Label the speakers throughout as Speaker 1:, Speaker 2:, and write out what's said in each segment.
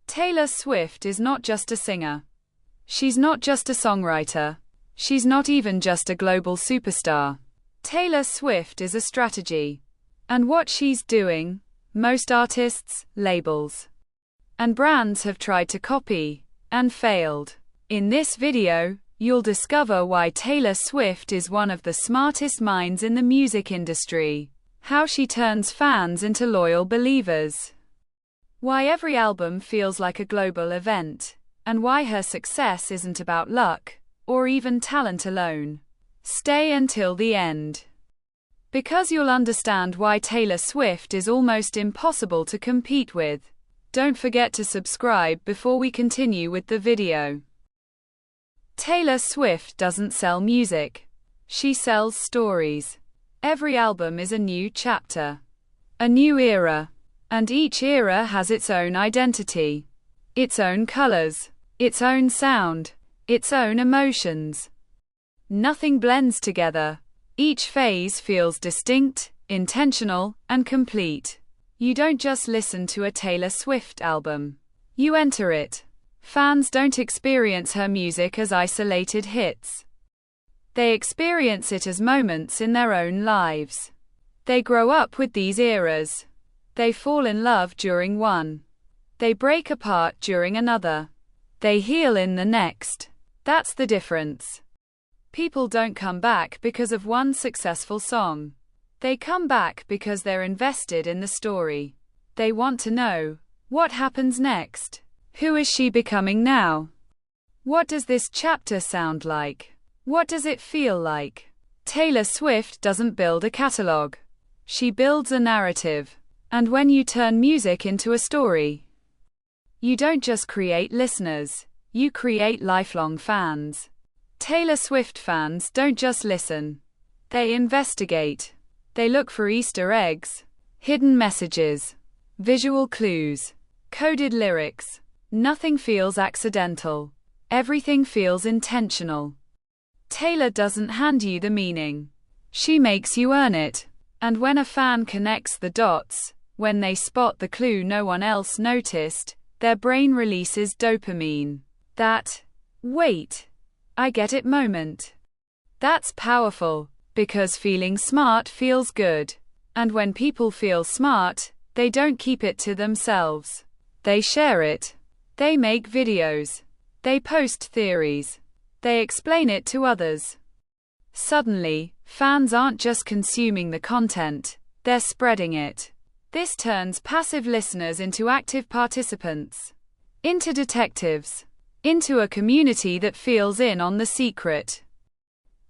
Speaker 1: Taylor Swift is not just a singer. She's not just a songwriter. She's not even just a global superstar. Taylor Swift is a strategy. And what she's doing, most artists, labels, and brands have tried to copy, and failed. In this video, you'll discover why Taylor Swift is one of the smartest minds in the music industry, how she turns fans into loyal believers, why every album feels like a global event, and why her success isn't about luck, or even talent alone. Stay until the end, because you'll understand why Taylor Swift is almost impossible to compete with. Don't forget to subscribe before we continue with the video. Taylor Swift doesn't sell music. She sells stories. Every album is a new chapter, a new era, and each era has its own identity, its own colors, its own sound, its own emotions. Nothing blends together. Each phase feels distinct, intentional, and complete. You don't just listen to a Taylor Swift album. You enter it. Fans don't experience her music as isolated hits. They experience it as moments in their own lives. They grow up with these eras. They fall in love during one. They break apart during another. They heal in the next. That's the difference. People don't come back because of one successful song. They come back because they're invested in the story. They want to know, what happens next? Who is she becoming now? What does this chapter sound like? What does it feel like? Taylor Swift doesn't build a catalog. She builds a narrative. And when you turn music into a story, you don't just create listeners, you create lifelong fans. Taylor Swift fans don't just listen. They investigate. They look for Easter eggs, hidden messages, visual clues, coded lyrics. Nothing feels accidental. Everything feels intentional. Taylor doesn't hand you the meaning. She makes you earn it. And when a fan connects the dots, when they spot the clue no one else noticed, their brain releases dopamine. That, wait, I get it moment. That's powerful, because feeling smart feels good. And when people feel smart, they don't keep it to themselves. They share it. They make videos. They post theories. They explain it to others. Suddenly, fans aren't just consuming the content, they're spreading it. This turns passive listeners into active participants, into detectives, into a community that feels in on the secret.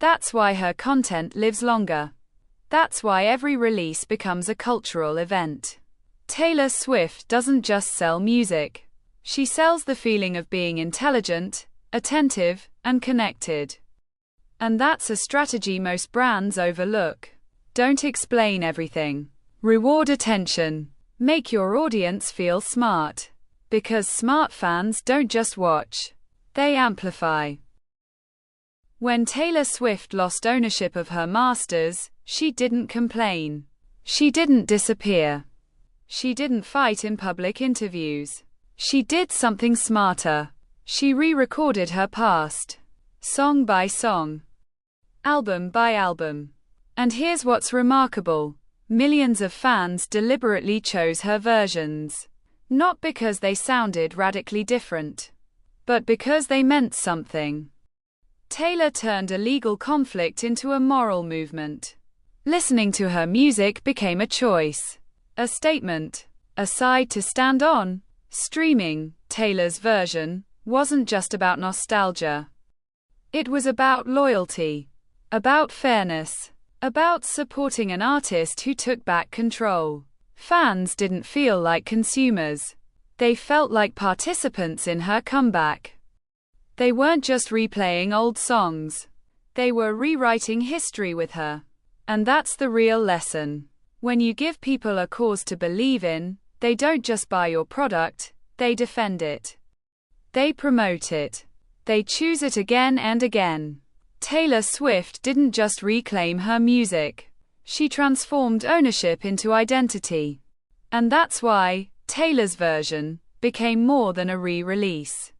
Speaker 1: That's why her content lives longer. That's why every release becomes a cultural event. Taylor Swift doesn't just sell music. She sells the feeling of being intelligent, attentive, and connected. And that's a strategy most brands overlook. Don't explain everything. Reward attention. Make your audience feel smart. Because smart fans don't just watch, they amplify. When Taylor Swift lost ownership of her masters, she didn't complain. She didn't disappear. She didn't fight in public interviews. She did something smarter. She re-recorded her past, song by song, album by album. And here's what's remarkable. Millions of fans deliberately chose her versions. Not because they sounded radically different, but because they meant something. Taylor turned a legal conflict into a moral movement. Listening to her music became a choice, a statement, a side to stand on. Streaming, Taylor's version, wasn't just about nostalgia. It was about loyalty, about fairness, about supporting an artist who took back control. Fans didn't feel like consumers. They felt like participants in her comeback. They weren't just replaying old songs. They were rewriting history with her. And that's the real lesson. When you give people a cause to believe in, they don't just buy your product, they defend it. They promote it. They choose it again and again. Taylor Swift didn't just reclaim her music. She transformed ownership into identity. And that's why Taylor's version, became more than a re-release.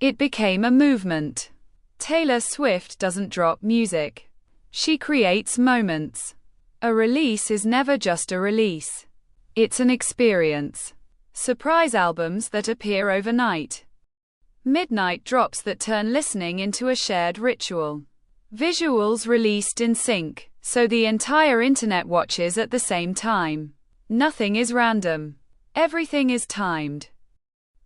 Speaker 1: It became a movement. Taylor Swift doesn't drop music. She creates moments. A release is never just a release. It's an experience. Surprise albums that appear overnight. Midnight drops that turn listening into a shared ritual. Visuals released in sync, so the entire internet watches at the same time. Nothing is random. Everything is timed.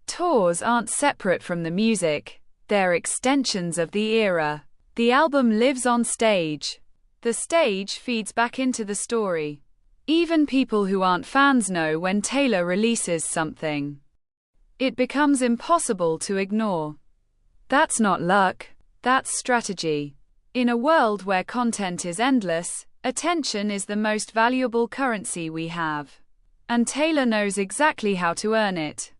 Speaker 1: Tours aren't separate from the music. They're extensions of the era. The album lives on stage. The stage feeds back into the story. Even people who aren't fans know when Taylor releases something. It becomes impossible to ignore. That's not luck, that's strategy. In a world where content is endless, attention is the most valuable currency we have. And Taylor knows exactly how to earn it.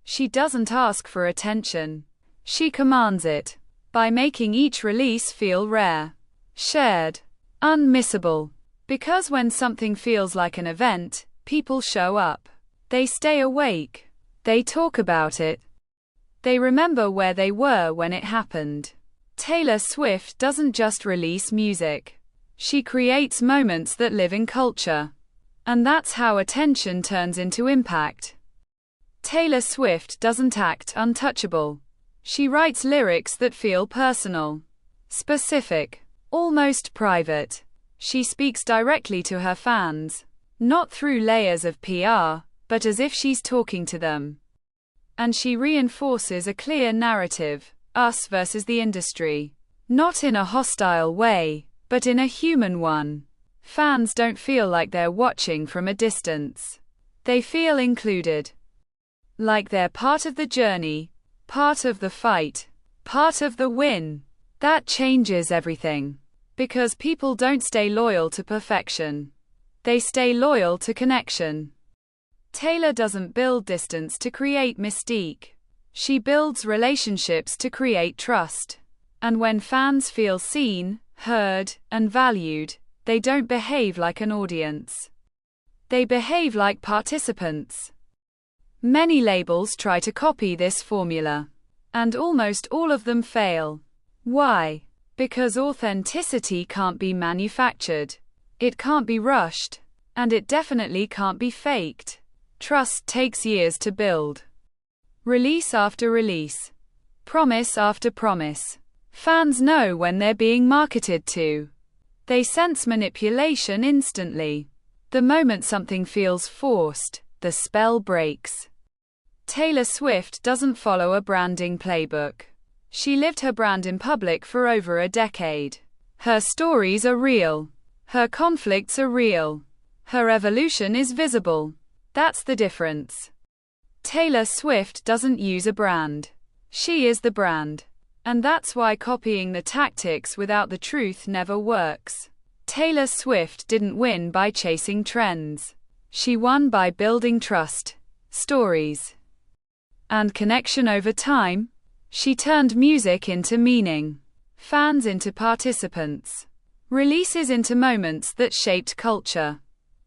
Speaker 1: She doesn't ask for attention. She commands it. By making each release feel rare, shared, unmissable. Because when something feels like an event, people show up. They stay awake. They talk about it. They remember where they were when it happened. Taylor Swift doesn't just release music. She creates moments that live in culture. And that's how attention turns into impact. Taylor Swift doesn't act untouchable. She writes lyrics that feel personal, specific, almost private. She speaks directly to her fans, not through layers of PR, but as if she's talking to them. And she reinforces a clear narrative, us versus the industry. Not in a hostile way, but in a human one. Fans don't feel like they're watching from a distance. They feel included. Like they're part of the journey, part of the fight, part of the win. That changes everything. Because people don't stay loyal to perfection. They stay loyal to connection. Taylor doesn't build distance to create mystique. She builds relationships to create trust. And when fans feel seen, heard, and valued, they don't behave like an audience. They behave like participants. Many labels try to copy this formula. And almost all of them fail. Why? Because authenticity can't be manufactured. It can't be rushed. And it definitely can't be faked. Trust takes years to build. Release after release. Promise after promise. Fans know when they're being marketed to. They sense manipulation instantly. The moment something feels forced, the spell breaks. Taylor Swift doesn't follow a branding playbook. She lived her brand in public for over a decade. Her stories are real. Her conflicts are real. Her evolution is visible. That's the difference. Taylor Swift doesn't use a brand. She is the brand. And that's why copying the tactics without the truth never works. Taylor Swift didn't win by chasing trends. She won by building trust, stories, and connection over time. She turned music into meaning, fans into participants, releases into moments that shaped culture.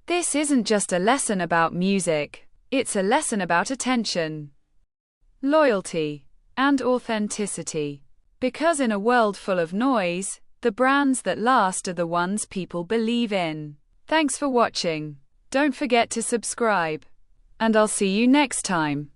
Speaker 1: This isn't just a lesson about music, it's a lesson about attention, loyalty, and authenticity. Because in a world full of noise, the brands that last are the ones people believe in. Thanks for watching. Don't forget to subscribe. And I'll see you next time.